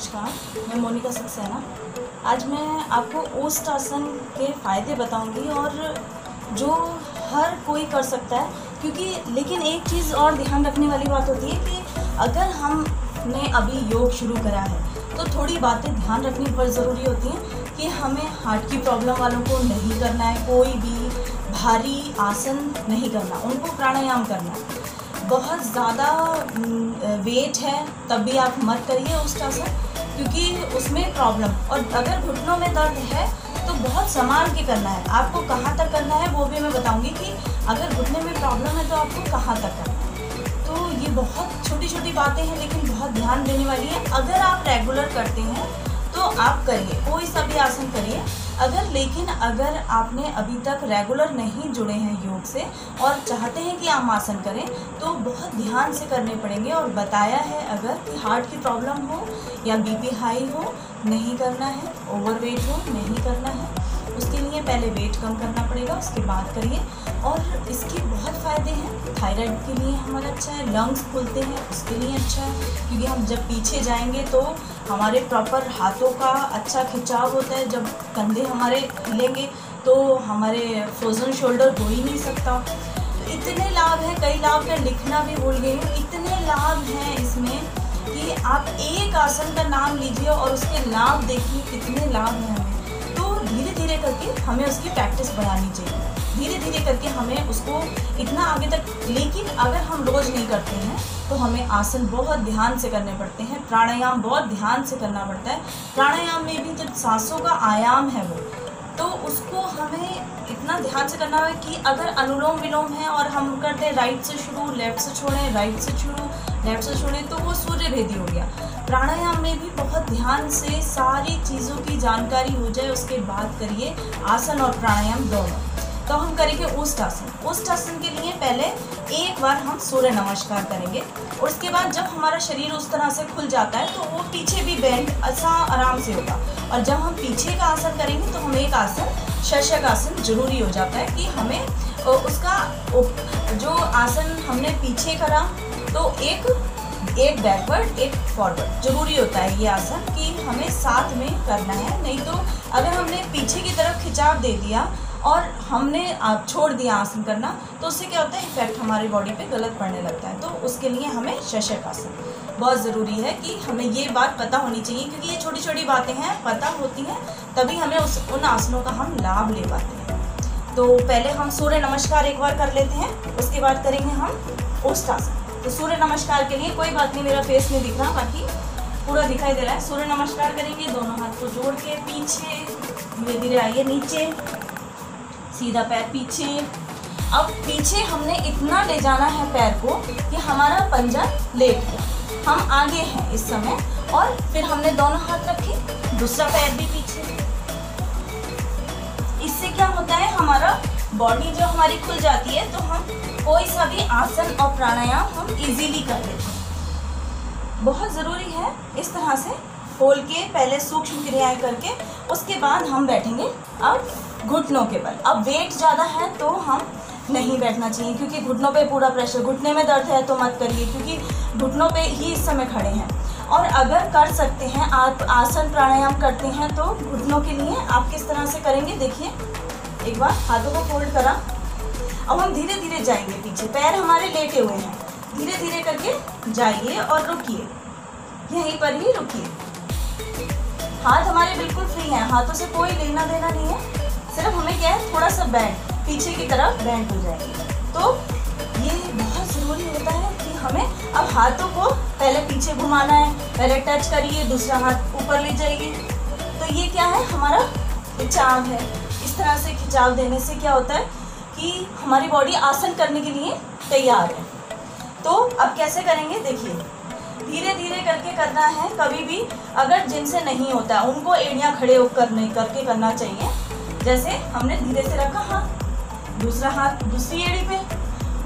नमस्कार, मैं मोनिका सक्सेना। आज मैं आपको ओस्ट आसन के फ़ायदे बताऊंगी और जो हर कोई कर सकता है, क्योंकि लेकिन एक चीज़ और ध्यान रखने वाली बात होती है कि अगर हमने अभी योग शुरू करा है तो थोड़ी बातें ध्यान रखनी बहुत ज़रूरी होती हैं कि हमें हार्ट की प्रॉब्लम वालों को नहीं करना है, कोई भी भारी आसन नहीं करना, उनको प्राणायाम करना है। बहुत ज़्यादा वेट है तब भी आप मत करिए ओस्ट आसन, क्योंकि उसमें प्रॉब्लम, और अगर घुटनों में दर्द है तो बहुत संभाल के करना है। आपको कहाँ तक करना है वो भी मैं बताऊंगी कि अगर घुटने में प्रॉब्लम है तो आपको कहाँ तक करना है। तो ये बहुत छोटी छोटी बातें हैं लेकिन बहुत ध्यान देने वाली है। अगर आप रेगुलर करते हैं तो आप करिए, कोई सा भी आसन करिए। अगर आपने अभी तक रेगुलर नहीं जुड़े हैं योग से और चाहते हैं कि आप आसन करें तो बहुत ध्यान से करने पड़ेंगे। और बताया है अगर कि हार्ट की प्रॉब्लम हो या बीपी हाई हो नहीं करना है, ओवरवेट हो नहीं करना है, उसके लिए पहले वेट कम करना पड़ेगा, उसके बाद करिए। और इसके बहुत फ़ायदे हैं। थायराइड के लिए हमारा अच्छा है, लंग्स खुलते हैं उसके लिए अच्छा है, क्योंकि हम जब पीछे जाएंगे तो हमारे प्रॉपर हाथों का अच्छा खिंचाव होता है। जब कंधे हमारे हिलेंगे तो हमारे फ्रोजन शोल्डर हो ही नहीं सकता। तो इतने लाभ हैं, कई लाभ मैं लिखना भी भूल गई हूँ। इतने लाभ हैं इसमें कि आप एक आसन का नाम लीजिए और उसके लाभ देखिए कितने लाभ हैं हमें। तो धीरे धीरे करके हमें उसकी प्रैक्टिस बढ़ानी चाहिए, धीरे धीरे करके हमें उसको इतना आगे तक। लेकिन अगर हम रोज़ नहीं करते हैं तो हमें आसन बहुत ध्यान से करने पड़ते हैं, प्राणायाम बहुत ध्यान से करना पड़ता है। प्राणायाम में भी जब सांसों का आयाम है वो, तो उसको हमें इतना ध्यान से करना है कि अगर अनुलोम विलोम है और हम करते हैं राइट से शुरू लेफ्ट से छोड़ें, राइट से शुरू लेफ्ट से छोड़ें, तो वो सूर्य भेदी हो गया। प्राणायाम में भी बहुत ध्यान से सारी चीज़ों की जानकारी हो जाए उसके बाद करिए आसन और प्राणायाम दोनों। तो हम करेंगे ओस्ट आसन। ओस्ट आसन के लिए पहले एक बार हम सूर्य नमस्कार करेंगे और उसके बाद जब हमारा शरीर उस तरह से खुल जाता है तो वो पीछे भी बेंड अच्छा आराम से होगा। और जब हम पीछे का आसन करेंगे तो हमें एक आसन शशक आसन जरूरी हो जाता है कि हमें उसका जो आसन हमने पीछे करा तो एक बैकवर्ड एक फॉरवर्ड जरूरी होता है ये आसन कि हमें साथ में करना है। नहीं तो अगर हमने पीछे की तरफ खिंचाव दे दिया और हमने छोड़ दिया आसन करना तो उससे क्या होता है, इफेक्ट हमारी बॉडी पे गलत पड़ने लगता है। तो उसके लिए हमें शशक आसन बहुत ज़रूरी है कि हमें ये बात पता होनी चाहिए, क्योंकि ये छोटी छोटी बातें हैं, पता होती हैं तभी हमें उन आसनों का हम लाभ ले पाते हैं। तो पहले हम सूर्य नमस्कार एक बार कर लेते हैं, उसके बाद करेंगे हम ओस्ट आसन। तो सूर्य नमस्कार के लिए कोई बात नहीं, मेरा फेस नहीं दिख रहा, बाकी पूरा दिखाई दे रहा है। सूर्य नमस्कार करेंगे, दोनों हाथ को जोड़ के पीछे धीरे धीरे आइए नीचे, सीधा पैर पीछे। अब पीछे हमने इतना ले जाना है पैर को कि हमारा पंजा लेट गया, हम आगे हैं इस समय। और फिर हमने दोनों हाथ रखे, दूसरा पैर भी पीछे। इससे क्या होता है, हमारा बॉडी जो हमारी खुल जाती है तो हम कोई सा भी आसन और प्राणायाम हम इजीली कर लेते हैं। बहुत ज़रूरी है इस तरह से खोल के पहले सूक्ष्म क्रियाएं करके उसके बाद हम बैठेंगे। अब घुटनों के बल, अब वेट ज़्यादा है तो हम नहीं बैठना चाहिए, क्योंकि घुटनों पे पूरा प्रेशर, घुटने में दर्द है तो मत करिए, क्योंकि घुटनों पे ही इस समय खड़े हैं। और अगर कर सकते हैं आप आसन प्राणायाम करते हैं तो घुटनों के लिए आप किस तरह से करेंगे देखिए। एक बार हाथों को फोल्ड करा, अब हम धीरे धीरे जाएंगे पीछे, पैर हमारे लेटे हुए हैं, धीरे धीरे करके जाइए और रुकिए, यहीं पर ही रुकिए। हाथ हमारे बिल्कुल फ्री हैं, हाथों से कोई लेना देना नहीं है, सिर्फ हमें क्या है थोड़ा सा बैंड पीछे की तरफ बैंड हो जाएगी। तो ये बहुत ज़रूरी होता है कि हमें अब हाथों को पहले पीछे घुमाना है, पहले टच करिए, दूसरा हाथ ऊपर ले जाइए। तो ये क्या है, हमारा खिंचाव है। इस तरह से खिंचाव देने से क्या होता है कि हमारी बॉडी आसन करने के लिए तैयार है। तो अब कैसे करेंगे देखिए, धीरे धीरे करके करना है। कभी भी अगर जिनसे नहीं होता है उनको एड़ियाँ खड़े करके करना चाहिए। जैसे हमने धीरे से रखा हाथ, दूसरा हाथ दूसरी एड़ी पे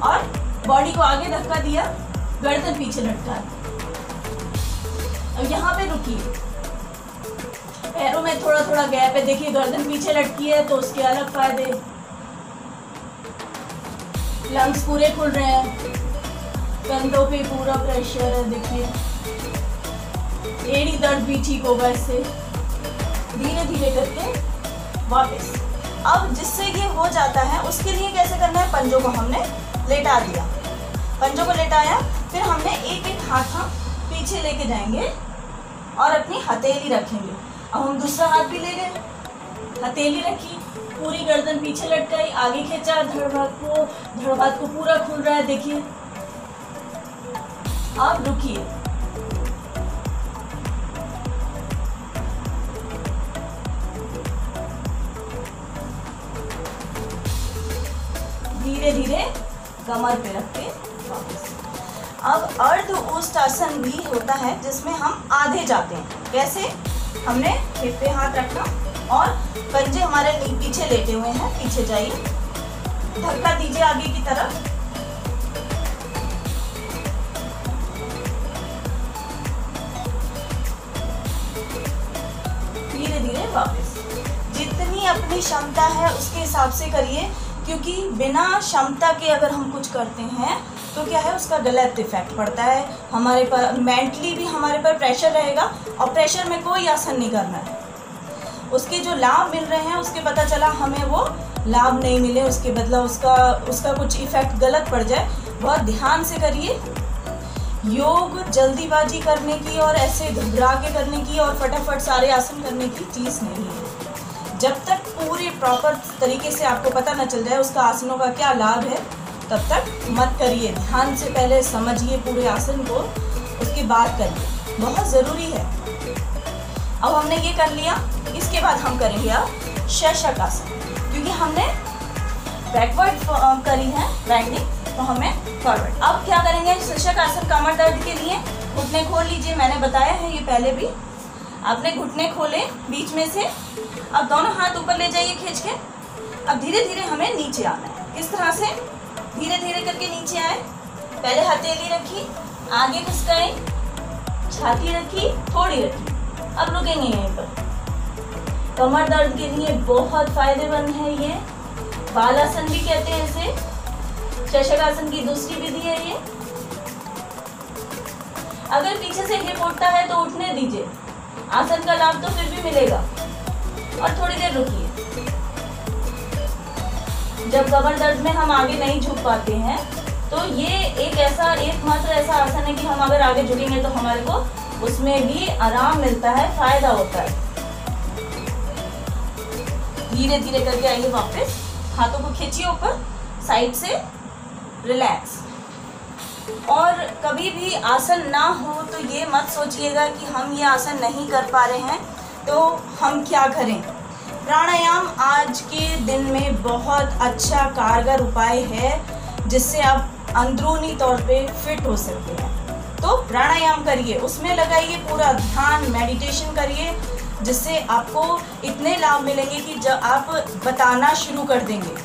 और बॉडी को आगे धक्का दिया, गर्दन पीछे लटका। अब यहाँ पे रुकिए, पैरों में थोड़ा थोड़ा गैप है, देखिए गर्दन पीछे लटकी है तो उसके अलग फायदे। लंग्स पूरे खुल रहे हैं, कंधों पे पूरा प्रेशर है, देखिए एड़ी दर्द भी ठीक होगा इससे। धीरे धीरे करके वापस। अब जिससे ये हो जाता है उसके लिए कैसे करना है, पंजों को हमने लेटा दिया, पंजों को लेटाया, फिर हमने एक एक हाथ हम पीछे लेके जाएंगे और अपनी हथेली रखेंगे। अब हम दूसरा हाथ भी ले गए, हथेली रखी, पूरी गर्दन पीछे लटकाई, आगे खींचा, धड़ भाग को पूरा खुल रहा है, देखिए। अब रुकिए, धीरे धीरे कमर पे रख के वापस। अब अर्ध ओष्ठासन भी होता है जिसमें हम आधे जाते हैं। कैसे, हमने हिप पे हाथ रखा और पंजे हमारे पीछे लेटे हुए हैं, पीछे जाइए, धक्का दीजिए आगे की तरफ, धीरे धीरे वापस। जितनी अपनी क्षमता है उसके हिसाब से करिए, क्योंकि बिना क्षमता के अगर हम कुछ करते हैं तो क्या है, उसका गलत इफेक्ट पड़ता है हमारे पर, मेंटली भी हमारे पर प्रेशर रहेगा, और प्रेशर में कोई आसन नहीं करना है। उसके जो लाभ मिल रहे हैं उसके पता चला हमें वो लाभ नहीं मिले, उसके बदला उसका कुछ इफेक्ट गलत पड़ जाए। बहुत ध्यान से करिए। योग जल्दीबाजी करने की और ऐसे घबरा के करने की और फटाफट सारे आसन करने की चीज़ नहीं है। जब तक पूरे प्रॉपर तरीके से आपको पता न चल जाए उसका आसनों का क्या लाभ है, तब तक मत करिए। ध्यान से पहले समझिए पूरे आसन को, उसके बाद करिए, बहुत ज़रूरी है। अब हमने ये कर लिया, इसके बाद हम करेंगे अब शीर्षक आसन, क्योंकि हमने बैकवर्ड करी है ग्राइंडिंग, तो हमें फॉरवर्ड। अब क्या करेंगे, शीर्षक आसन कमर दर्द के लिए घुटने खोल लीजिए, मैंने बताया है ये पहले भी। आपने घुटने खोले बीच में से, अब दोनों हाथ ऊपर ले जाइए खींच के। अब धीरे धीरे हमें नीचे आना है, इस तरह से धीरे धीरे करके नीचे आए। पहले हथेली रखी, आगे खिसकाई, छाती रखी, थोड़ी रखी। अब रुकेंगे यहीं पर। कमर दर्द के लिए बहुत फायदेमंद है ये, बालासन भी कहते हैं इसे, शीर्षकासन की दूसरी विधि है ये। अगर पीछे से हिप उठता है तो उठने दीजिए, आसन का लाभ तो फिर भी मिलेगा। और थोड़ी देर रुकिए। जब कमर दर्द में हम आगे नहीं झुक पाते हैं तो ये एकमात्र ऐसा आसन है कि हम अगर आगे झुकेंगे तो हमारे को उसमें भी आराम मिलता है, फायदा होता है। धीरे धीरे करके आइए वापस, हाथों को खींचिए ऊपर, साइड से रिलैक्स। और कभी भी आसन ना हो तो ये मत सोचिएगा कि हम ये आसन नहीं कर पा रहे हैं तो हम क्या करें। प्राणायाम आज के दिन में बहुत अच्छा कारगर उपाय है जिससे आप अंदरूनी तौर पे फिट हो सकते हैं। तो प्राणायाम करिए, उसमें लगाइए पूरा ध्यान, मेडिटेशन करिए, जिससे आपको इतने लाभ मिलेंगे कि जब आप बताना शुरू कर देंगे।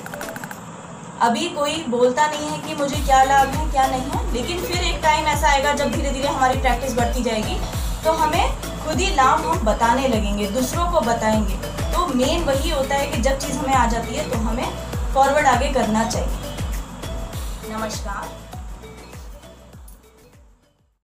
अभी कोई बोलता नहीं है कि मुझे क्या लाभ है क्या नहीं है, लेकिन फिर एक टाइम ऐसा आएगा जब धीरे धीरे हमारी प्रैक्टिस बढ़ती जाएगी तो हमें खुद ही लाभ हम बताने लगेंगे, दूसरों को बताएंगे। तो मेन वही होता है कि जब चीज़ हमें आ जाती है तो हमें फॉरवर्ड आगे करना चाहिए। नमस्कार।